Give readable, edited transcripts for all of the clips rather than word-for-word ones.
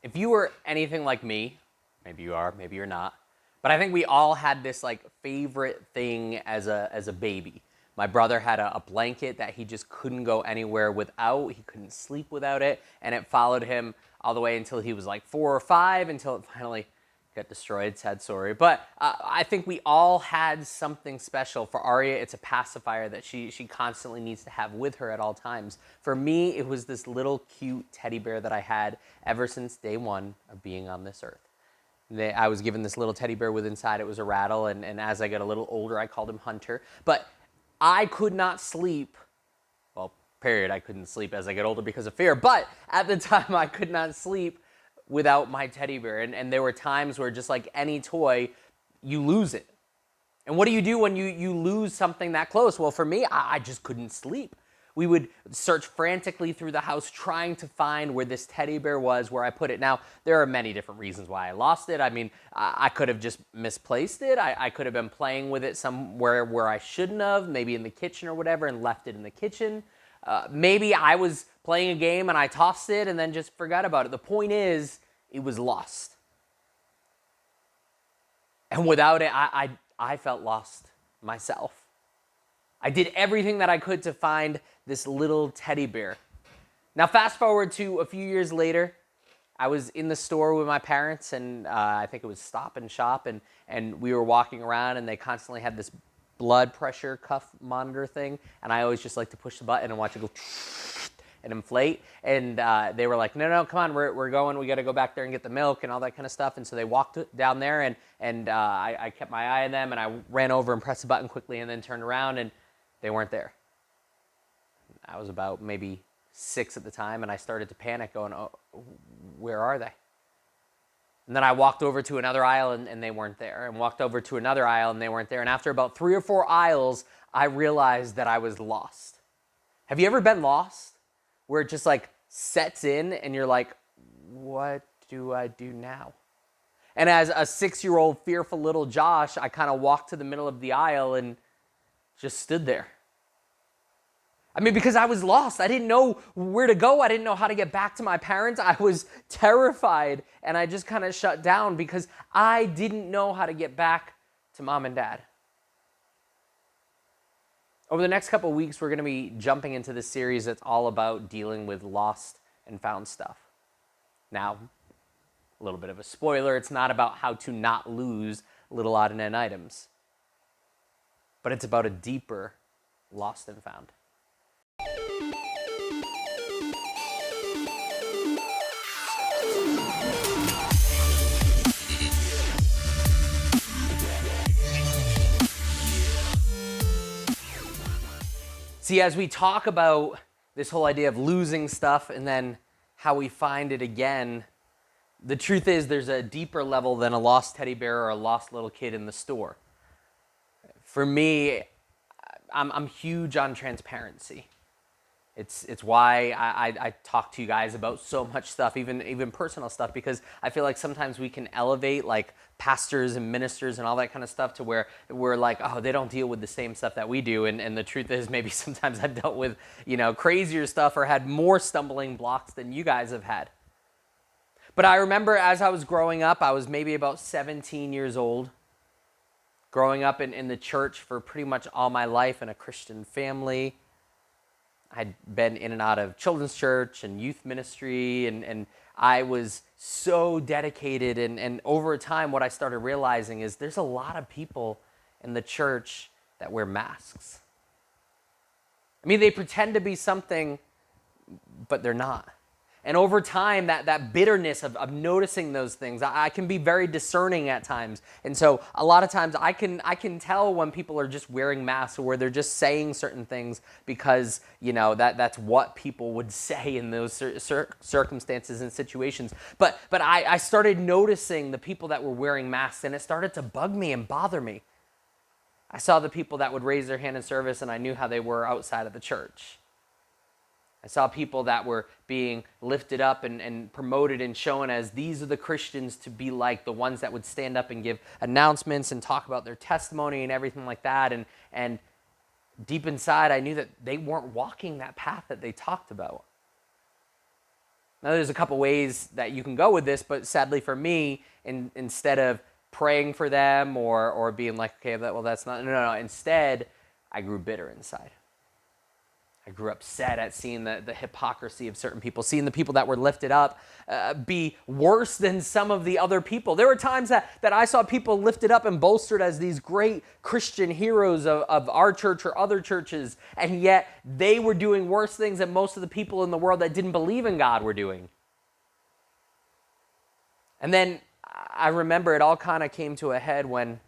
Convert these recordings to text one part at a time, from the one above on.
If you were anything like me, maybe you are, maybe you're not, but I think we all had this like favorite thing as a baby. My brother had a blanket that he just couldn't go anywhere without. He couldn't sleep without it, and it followed him all the way until he was like 4 or 5, until it finally got destroyed. Sad story. But I think we all had something special. For Arya, it's a pacifier that she constantly needs to have with her at all times. For me, it was this little cute teddy bear that I had ever since day one of being on this earth. I was given this little teddy bear with inside it was a rattle, and as I got a little older, I called him Hunter. But I could not sleep. Well, period, I couldn't sleep as I get older because of fear. But at the time, I could not sleep without my teddy bear. And there were times where, just like any toy, you lose it. And what do you do when you lose something that close? Well, for me, I just couldn't sleep. We would search frantically through the house trying to find where this teddy bear was, where I put it. Now, there are many different reasons why I lost it. I mean, I could have just misplaced it. I could have been playing with it somewhere where I shouldn't have, maybe in the kitchen or whatever, and left it in the kitchen. Maybe I was playing a game and I tossed it and then just forgot about it. The point is, it was lost. And without it, I felt lost myself. I did everything that I could to find this little teddy bear. Now, fast forward to a few years later, I was in the store with my parents, and I think it was Stop and Shop, and we were walking around, and they constantly had this blood pressure cuff monitor thing, and I always just like to push the button and watch it go and inflate. And they were like, no, come on, we're going. We got to go back there and get the milk and all that kind of stuff. And so they walked down there, and I kept my eye on them, and I ran over and pressed the button quickly and then turned around, and they weren't there. I was about maybe 6 at the time, and I started to panic going, oh, where are they? And then I walked over to another aisle, and they weren't there, and walked over to another aisle, and they weren't there. And after about 3 or 4 aisles, I realized that I was lost. Have you ever been lost? Where it just like sets in, and you're like, what do I do now? And as a 6-year-old fearful little Josh, I kind of walked to the middle of the aisle and just stood there. I mean, because I was lost. I didn't know where to go. I didn't know how to get back to my parents. I was terrified, and I just kind of shut down because I didn't know how to get back to mom and dad. Over the next couple of weeks, we're going to be jumping into this series that's all about dealing with lost and found stuff. Now, a little bit of a spoiler, it's not about how to not lose little odd and end items, but it's about a deeper lost and found. See, as we talk about this whole idea of losing stuff and then how we find it again, the truth is there's a deeper level than a lost teddy bear or a lost little kid in the store. For me, I'm huge on transparency. It's why I talk to you guys about so much stuff, even personal stuff, because I feel like sometimes we can elevate like pastors and ministers and all that kind of stuff to where we're like, oh, they don't deal with the same stuff that we do. And the truth is maybe sometimes I've dealt with, crazier stuff or had more stumbling blocks than you guys have had. But I remember as I was growing up, I was maybe about 17 years old, growing up in the church for pretty much all my life in a Christian family. I'd been in and out of children's church and youth ministry, and I was so dedicated. And over time, what I started realizing is there's a lot of people in the church that wear masks. I mean, they pretend to be something, but they're not. And over time, that bitterness of noticing those things, I can be very discerning at times. And so a lot of times I can tell when people are just wearing masks or where they're just saying certain things because, that's what people would say in those circumstances and situations. But I started noticing the people that were wearing masks, and it started to bug me and bother me. I saw the people that would raise their hand in service, and I knew how they were outside of the church. I saw people that were being lifted up and promoted and shown as these are the Christians to be like, the ones that would stand up and give announcements and talk about their testimony and everything like that. And deep inside, I knew that they weren't walking that path that they talked about. Now, there's a couple ways that you can go with this, but sadly for me, instead of praying for them or being like, okay, that's not, no. Instead, I grew bitter inside. I grew upset at seeing the hypocrisy of certain people, seeing the people that were lifted up be worse than some of the other people. There were times that I saw people lifted up and bolstered as these great Christian heroes of our church or other churches, and yet they were doing worse things than most of the people in the world that didn't believe in God were doing. And then I remember it all kind of came to a head when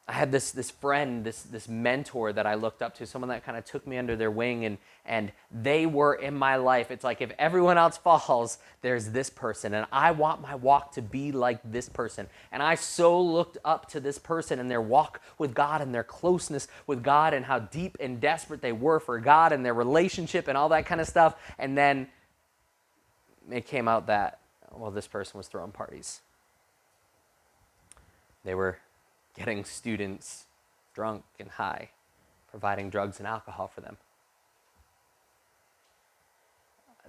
I had this friend, this mentor that I looked up to, someone that kind of took me under their wing, and they were in my life. It's like if everyone else falls, there's this person, and I want my walk to be like this person. And I so looked up to this person and their walk with God and their closeness with God and how deep and desperate they were for God and their relationship and all that kind of stuff. And then it came out that, well, this person was throwing parties. They were getting students drunk and high, providing drugs and alcohol for them.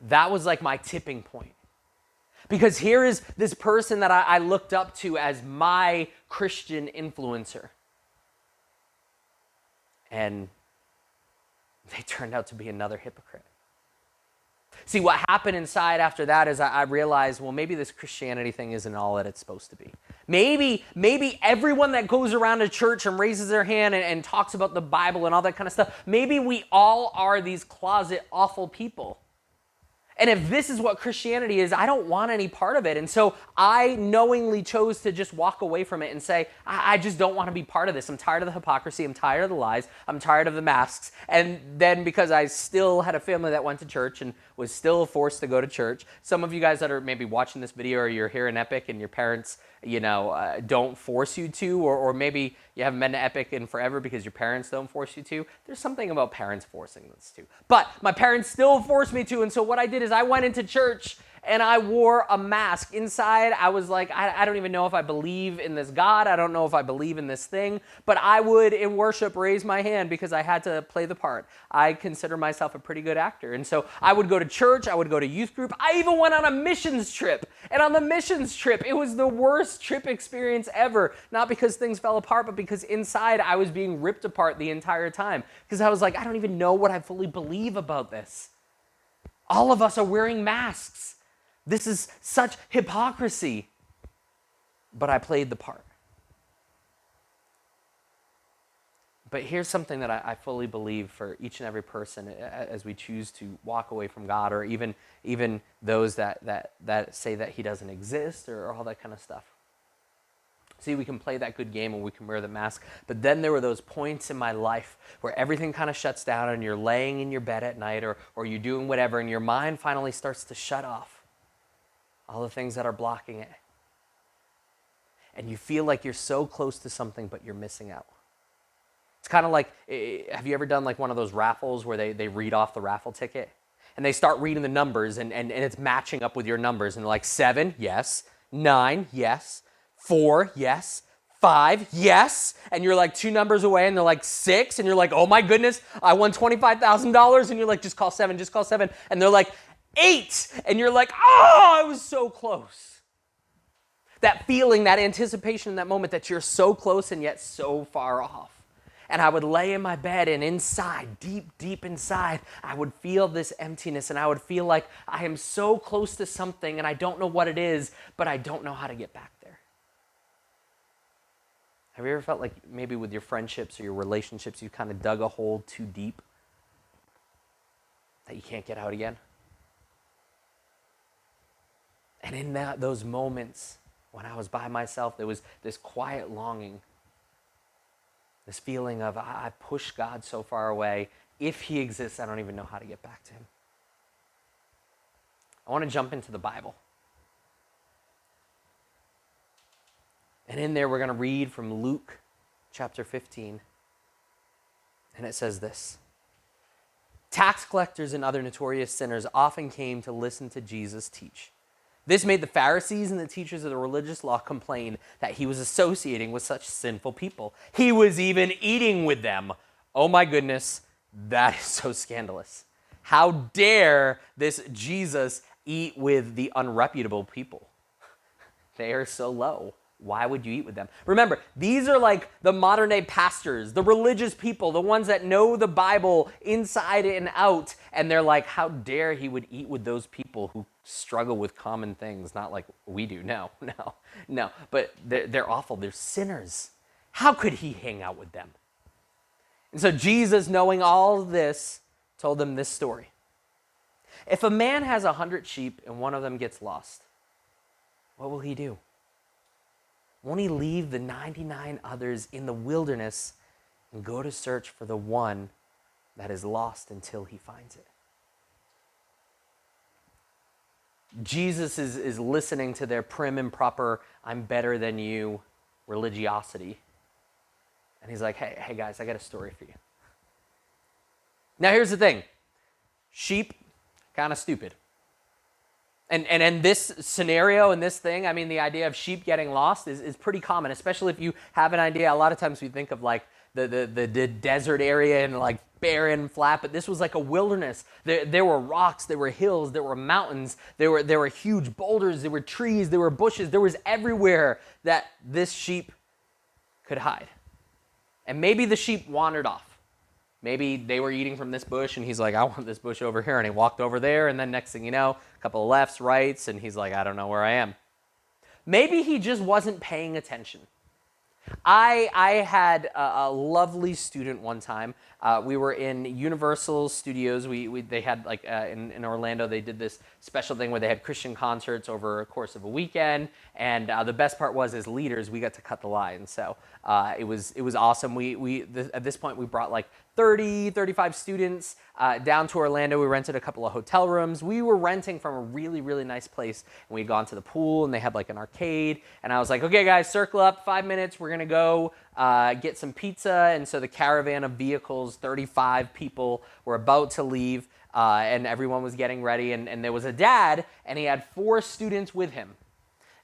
That was like my tipping point. Because here is this person that I looked up to as my Christian influencer. And they turned out to be another hypocrite. See, what happened inside after that is I realized, well, maybe this Christianity thing isn't all that it's supposed to be. Maybe everyone that goes around a church and raises their hand and talks about the Bible and all that kind of stuff, maybe we all are these closet awful people. And if this is what Christianity is, I don't want any part of it. And so I knowingly chose to just walk away from it and say, I just don't want to be part of this. I'm tired of the hypocrisy. I'm tired of the lies. I'm tired of the masks. And then because I still had a family that went to church and was still forced to go to church, some of you guys that are maybe watching this video or you're here in Epic and your parents, don't force you to, or maybe you haven't been to Epic in forever because your parents don't force you to. There's something about parents forcing this too. But my parents still forced me to, and so what I did is I went into church and I wore a mask. Inside, I was like, I don't even know if I believe in this God. I don't know if I believe in this thing. But I would, in worship, raise my hand because I had to play the part. I consider myself a pretty good actor. And so I would go to church. I would go to youth group. I even went on a missions trip. And on the missions trip, it was the worst trip experience ever. Not because things fell apart, but because inside I was being ripped apart the entire time. Because I was like, I don't even know what I fully believe about this. All of us are wearing masks. This is such hypocrisy. But I played the part. But here's something that I fully believe for each and every person as we choose to walk away from God, or even those that say that he doesn't exist, or all that kind of stuff. See, we can play that good game and we can wear the mask, but then there were those points in my life where everything kind of shuts down and you're laying in your bed at night or you're doing whatever and your mind finally starts to shut off all the things that are blocking it. And you feel like you're so close to something, but you're missing out. It's kind of like, have you ever done like one of those raffles where they read off the raffle ticket? And they start reading the numbers and it's matching up with your numbers. And they're like 7, yes. 9, yes. 4, yes. 5, yes. And you're like 2 numbers away and they're like 6. And you're like, oh my goodness, I won $25,000. And you're like, just call 7, just call 7. And they're like 8. And you're like, oh, I was so close. That feeling, that anticipation in that moment that you're so close and yet so far off. And I would lay in my bed and inside, deep inside, I would feel this emptiness and I would feel like I am so close to something and I don't know what it is, but I don't know how to get back there. Have you ever felt like maybe with your friendships or your relationships, you kind of dug a hole too deep that you can't get out again? And in those moments when I was by myself, there was this quiet longing. This feeling of, I pushed God so far away. If he exists, I don't even know how to get back to him. I want to jump into the Bible. And in there, we're going to read from Luke chapter 15. And it says this. Tax collectors and other notorious sinners often came to listen to Jesus teach. This made the Pharisees and the teachers of the religious law complain that he was associating with such sinful people. He was even eating with them. Oh my goodness, that is so scandalous. How dare this Jesus eat with the unreputable people. They are so low. Why would you eat with them? Remember, these are like the modern day pastors, the religious people, the ones that know the Bible inside and out. And they're like, how dare he would eat with those people who struggle with common things, not like we do. No. But they're awful. They're sinners. How could he hang out with them? And so Jesus, knowing all this, told them this story. If a man has 100 sheep and one of them gets lost, what will he do? Won't he leave the 99 others in the wilderness and go to search for the one that is lost until he finds it? Jesus is listening to their prim and proper, I'm better than you religiosity. And he's like, hey guys, I got a story for you. Now here's the thing. Sheep, kind of stupid. And this scenario and this thing, I mean, the idea of sheep getting lost is pretty common, especially if you have an idea. A lot of times we think of like the desert area and like barren, flat, but this was like a wilderness. There were rocks, there were hills, there were mountains, there were huge boulders, there were trees, there were bushes. There was everywhere that this sheep could hide. And maybe the sheep wandered off. Maybe they were eating from this bush, and he's like, I want this bush over here. And he walked over there, and then next thing you know, a couple of lefts, rights, and he's like, I don't know where I am. Maybe he just wasn't paying attention. I had a lovely student one time. We were in Universal Studios. They had like in Orlando, they did this special thing where they had Christian concerts over a course of a weekend. And the best part was, as leaders, we got to cut the line. So it was awesome. At this point, we brought like 30, 35 students down to Orlando. We rented a couple of hotel rooms. We were renting from a really, really nice place. And we'd gone to the pool, and they had like an arcade. And I was like, okay, guys, circle up, 5 minutes. We're going to go get some pizza. And so the caravan of vehicles, 35 people, were about to leave. And everyone was getting ready. And there was a dad, and he had 4 students with him.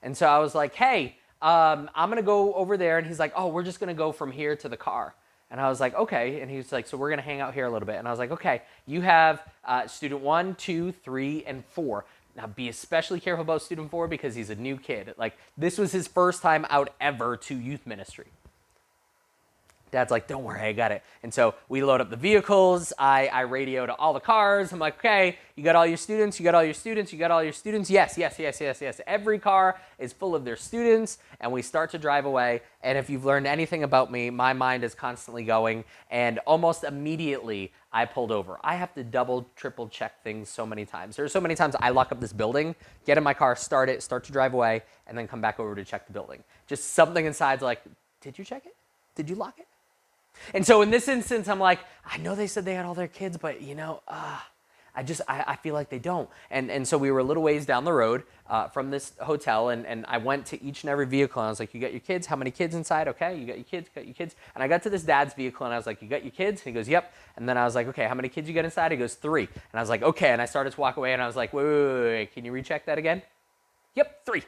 And so I was like, hey, I'm going to go over there. And he's like, oh, we're just going to go from here to the car. And I was like, okay. And he was like, so we're going to hang out here a little bit. And I was like, okay, you have student 1, 2, 3, and 4. Now, be especially careful about student 4 because he's a new kid. Like, this was his first time out ever to youth ministry. Dad's like, don't worry, I got it. And so we load up the vehicles. I radio to all the cars. I'm like, okay, you got all your students? You got all your students? You got all your students? Yes. Every car is full of their students. And we start to drive away. And if you've learned anything about me, my mind is constantly going. And almost immediately, I pulled over. I have to double, triple check things so many times. There are so many times I lock up this building, get in my car, start it, start to drive away, and then come back over to check the building. Just something inside's like, did you check it? Did you lock it? And so in this instance, I'm like, I know they said they had all their kids, but I feel like they don't. And so we were a little ways down the road from this hotel, and I went to each and every vehicle, and I was like, you got your kids? How many kids inside? Okay, you got your kids. And I got to this dad's vehicle, and I was like, you got your kids? And he goes, yep. And then I was like, okay, how many kids you got inside? He goes, 3. And I was like, okay. And I started to walk away, and I was like, wait, can you recheck that again? Yep, 3.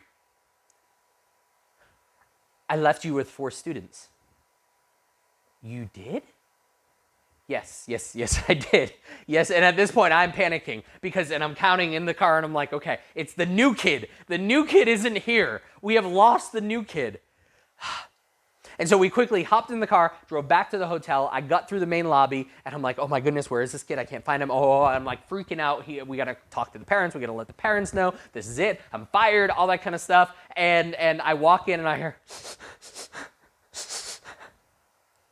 I left you with 4 students. You did? Yes, I did. Yes, and at this point, I'm panicking and I'm counting in the car, and I'm like, okay, it's the new kid. The new kid isn't here. We have lost the new kid. And so we quickly hopped in the car, drove back to the hotel. I got through the main lobby, and I'm like, oh my goodness, where is this kid? I can't find him. Oh, I'm like freaking out. We got to talk to the parents. We got to let the parents know. This is it. I'm fired, all that kind of stuff. And I walk in, and I hear...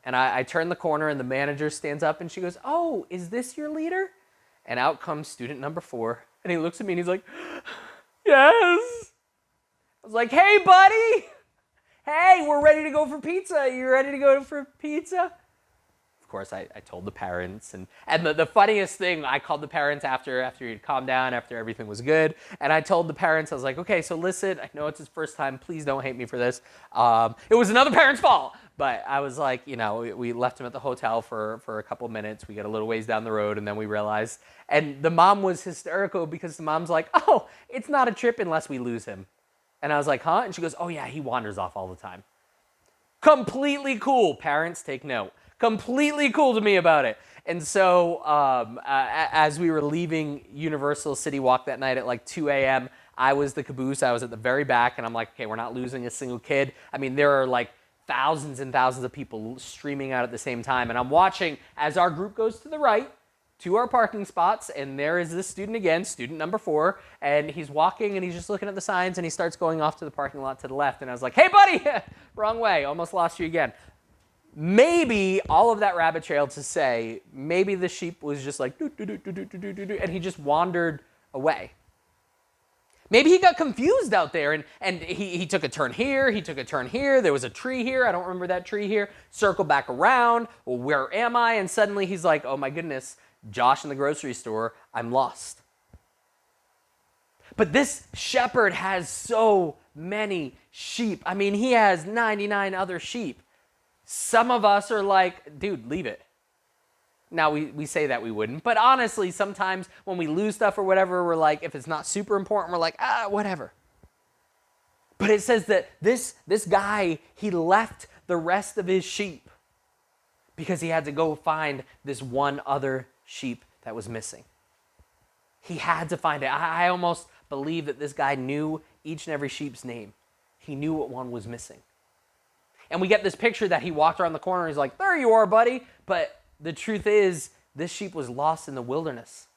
And I turn the corner, and the manager stands up, and she goes, oh, is this your leader? And out comes student number 4. And he looks at me, and he's like, yes. I was like, hey, buddy. Hey, we're ready to go for pizza. Are you ready to go for pizza? Of course, I told the parents. And the funniest thing, I called the parents after he'd calmed down, after everything was good. And I told the parents, I was like, okay, so listen, I know it's his first time. Please don't hate me for this. It was another parent's fault. But I was like, we left him at the hotel for a couple minutes. We got a little ways down the road, and then we realized. And the mom was hysterical because the mom's like, oh, it's not a trip unless we lose him. And I was like, huh? And she goes, oh, yeah, he wanders off all the time. Completely cool. Parents, take note. Completely cool to me about it. And so as we were leaving Universal City Walk that night at like 2 a.m., I was the caboose. I was at the very back, and I'm like, okay, we're not losing a single kid. I mean, there are like thousands and thousands of people streaming out at the same time. And I'm watching as our group goes to the right, to our parking spots, and there is this student again, student number 4, and he's walking and he's just looking at the signs, and he starts going off to the parking lot to the left. And I was like, hey, buddy, wrong way, almost lost you again. Maybe all of that rabbit trail to say, maybe the sheep was just like, doo, doo, doo, doo, doo, doo, doo, doo, and he just wandered away. Maybe he got confused out there, and he took a turn here, he took a turn here, there was a tree here, I don't remember that tree here, circle back around, well, where am I? And suddenly he's like, oh my goodness, Josh in the grocery store, I'm lost. But this shepherd has so many sheep. I mean, he has 99 other sheep. Some of us are like, dude, leave it. Now, we say that we wouldn't, but honestly, sometimes when we lose stuff or whatever, we're like, if it's not super important, we're like, whatever. But it says that this guy, he left the rest of his sheep because he had to go find this one other sheep that was missing. He had to find it. I almost believe that this guy knew each and every sheep's name. He knew what one was missing. And we get this picture that he walked around the corner and he's like, there you are, buddy. But the truth is, this sheep was lost in the wilderness.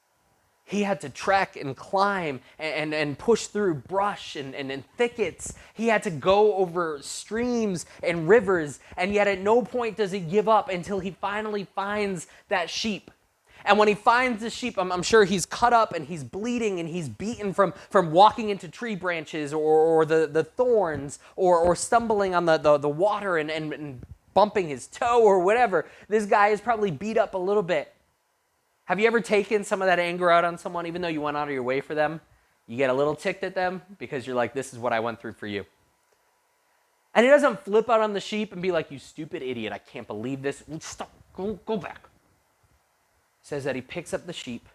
He had to trek and climb and push through brush and thickets. He had to go over streams and rivers, and yet at no point does he give up until he finally finds that sheep. And when he finds the sheep, I'm sure he's cut up and he's bleeding and he's beaten from walking into tree branches or the thorns or stumbling on the water and bumping his toe or whatever. This guy is probably beat up a little bit. Have you ever taken some of that anger out on someone, even though you went out of your way for them? You get a little ticked at them because you're like, this is what I went through for you. And he doesn't flip out on the sheep and be like, you stupid idiot, I can't believe this. Stop, go back. Says that he picks up the sheep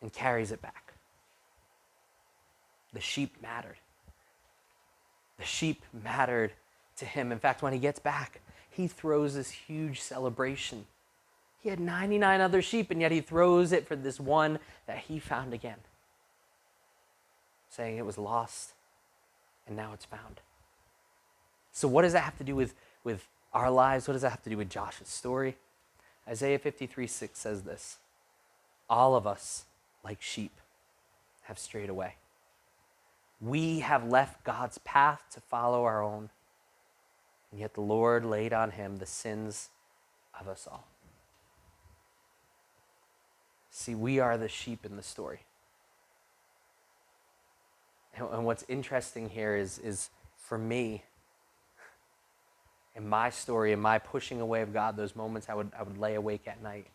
and carries it back. The sheep mattered. The sheep mattered to him. In fact, when he gets back, he throws this huge celebration. He had 99 other sheep, and yet he throws it for this one that he found again, saying it was lost, and now it's found. So what does that have to do with our lives? What does that have to do with Josh's story? Isaiah 53:6 says this, all of us, like sheep, have strayed away. We have left God's path to follow our own, and yet the Lord laid on him the sins of us all. See, we are the sheep in the story. And what's interesting here is for me, in my story, in my pushing away of God, those moments I would lay awake at night.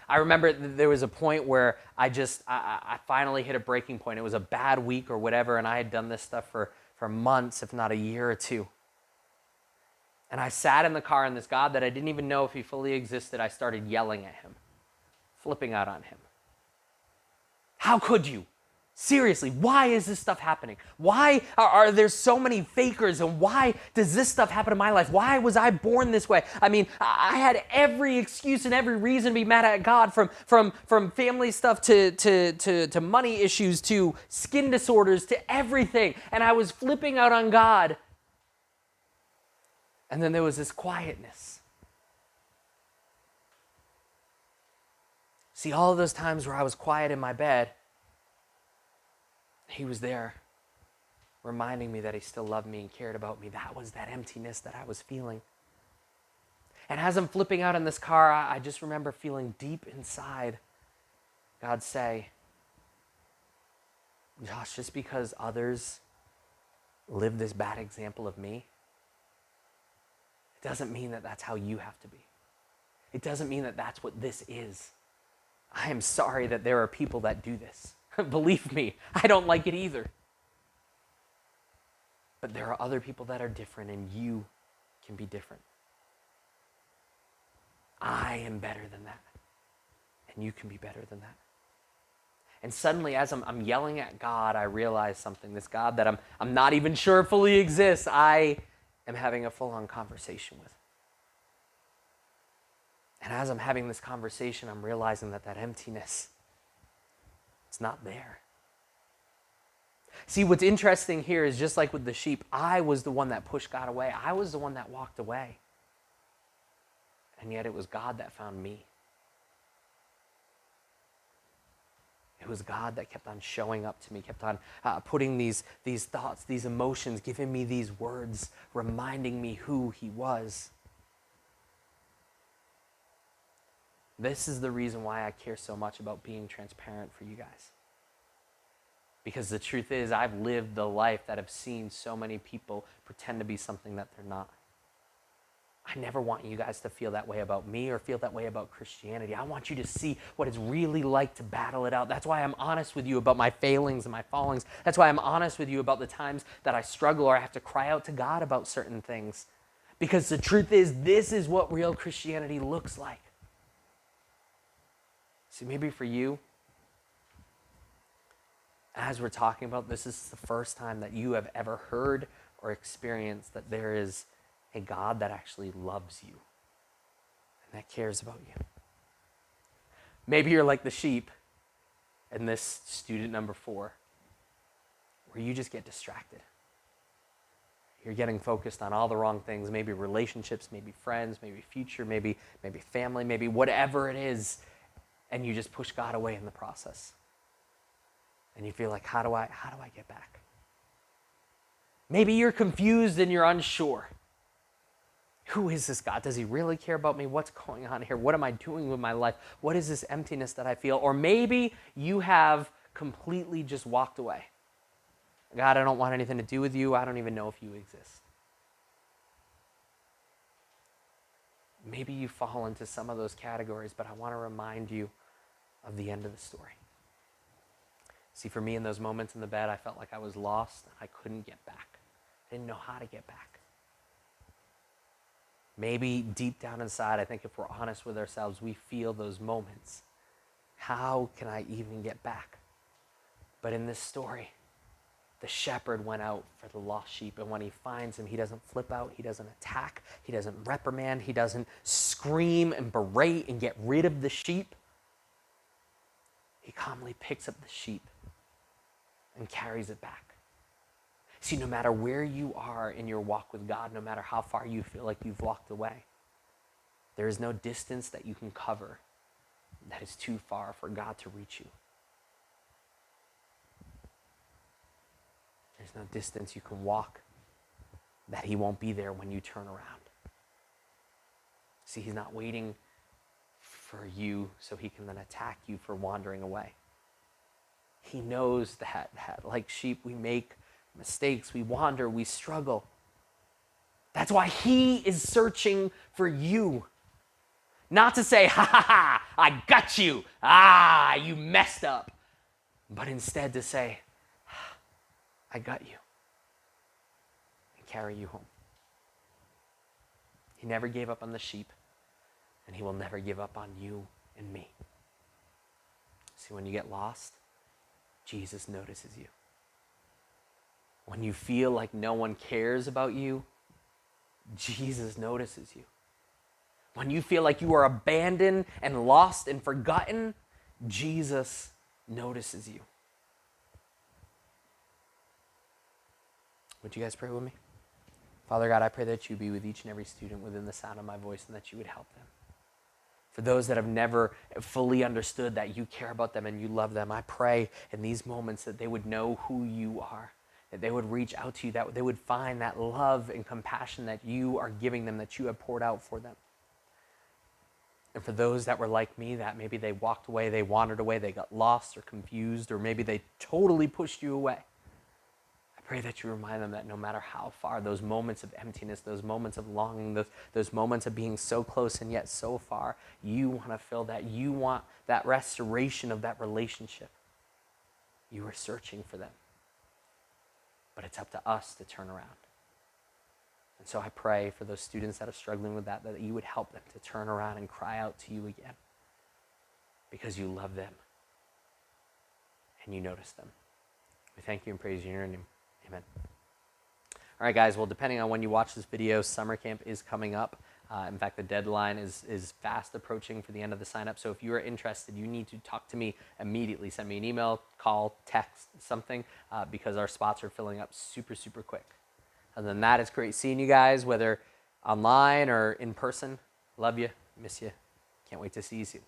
I remember there was a point where I finally hit a breaking point. It was a bad week or whatever, and I had done this stuff for months, if not a year or two. And I sat in the car, and this God that I didn't even know if he fully existed, I started yelling at him, flipping out on him. How could you? Seriously, why is this stuff happening? Why are there so many fakers, and why does this stuff happen in my life? Why was I born this way? I mean, I had every excuse and every reason to be mad at God, from family stuff to money issues to skin disorders to everything. And I was flipping out on God. And then there was this quietness. See, all of those times where I was quiet in my bed, he was there reminding me that he still loved me and cared about me. That was that emptiness that I was feeling. And as I'm flipping out in this car, I just remember feeling deep inside God say, Josh, just because others live this bad example of me, it doesn't mean that that's how you have to be. It doesn't mean that that's what this is. I am sorry that there are people that do this. Believe me, I don't like it either. But there are other people that are different, and you can be different. I am better than that, and you can be better than that. And suddenly, as I'm yelling at God, I realize something. This God that I'm not even sure fully exists, I am having a full-on conversation with. And as I'm having this conversation, I'm realizing that emptiness, it's not there. See, what's interesting here is just like with the sheep, I was the one that pushed God away. I was the one that walked away. And yet it was God that found me. It was God that kept on showing up to me, kept on putting these thoughts, these emotions, giving me these words, reminding me who he was. This is the reason why I care so much about being transparent for you guys. Because the truth is, I've lived the life that I've seen so many people pretend to be something that they're not. I never want you guys to feel that way about me or feel that way about Christianity. I want you to see what it's really like to battle it out. That's why I'm honest with you about my failings and my fallings. That's why I'm honest with you about the times that I struggle or I have to cry out to God about certain things. Because the truth is, this is what real Christianity looks like. See, maybe for you, as we're talking about, this is the first time that you have ever heard or experienced that there is a God that actually loves you and that cares about you. Maybe you're like the sheep in this student number 4, where you just get distracted. You're getting focused on all the wrong things, maybe relationships, maybe friends, maybe future, maybe family, maybe whatever it is, and you just push God away in the process. And you feel like, how do I get back? Maybe you're confused and you're unsure. Who is this God? Does he really care about me? What's going on here? What am I doing with my life? What is this emptiness that I feel? Or maybe you have completely just walked away. God, I don't want anything to do with you. I don't even know if you exist. Maybe you fall into some of those categories, but I want to remind you of the end of the story. See, for me in those moments in the bed, I felt like I was lost and I couldn't get back. I didn't know how to get back. Maybe deep down inside, I think if we're honest with ourselves, we feel those moments. How can I even get back? But in this story, the shepherd went out for the lost sheep, and when he finds him, he doesn't flip out, he doesn't attack, he doesn't reprimand, he doesn't scream and berate and get rid of the sheep. He calmly picks up the sheep and carries it back. See, no matter where you are in your walk with God, no matter how far you feel like you've walked away, there is no distance that you can cover that is too far for God to reach you. There's no distance you can walk that he won't be there when you turn around. See, he's not waiting for you so he can then attack you for wandering away. He knows that like sheep, we make mistakes, we wander, we struggle. That's why he is searching for you. Not to say, ha ha ha, I got you. You messed up. But instead to say, I got you. And carry you home. He never gave up on the sheep, and he will never give up on you and me. See, when you get lost, Jesus notices you. When you feel like no one cares about you, Jesus notices you. When you feel like you are abandoned and lost and forgotten, Jesus notices you. Would you guys pray with me? Father God, I pray that you be with each and every student within the sound of my voice and that you would help them. For those that have never fully understood that you care about them and you love them, I pray in these moments that they would know who you are, that they would reach out to you, that they would find that love and compassion that you are giving them, that you have poured out for them. And for those that were like me, that maybe they walked away, they wandered away, they got lost or confused, or maybe they totally pushed you away. I pray that you remind them that no matter how far, those moments of emptiness, those moments of longing, those moments of being so close and yet so far, you want to fill that. You want that restoration of that relationship. You are searching for them. But it's up to us to turn around. And so I pray for those students that are struggling with that you would help them to turn around and cry out to you again. Because you love them. And you notice them. We thank you and praise you in your name. Amen. All right, guys. Well, depending on when you watch this video, summer camp is coming up. In fact, the deadline is fast approaching for the end of the sign up. So if you are interested, you need to talk to me immediately. Send me an email, call, text, something, because our spots are filling up super, super quick. Other than that, it's great seeing you guys, whether online or in person. Love you, miss you. Can't wait to see you soon.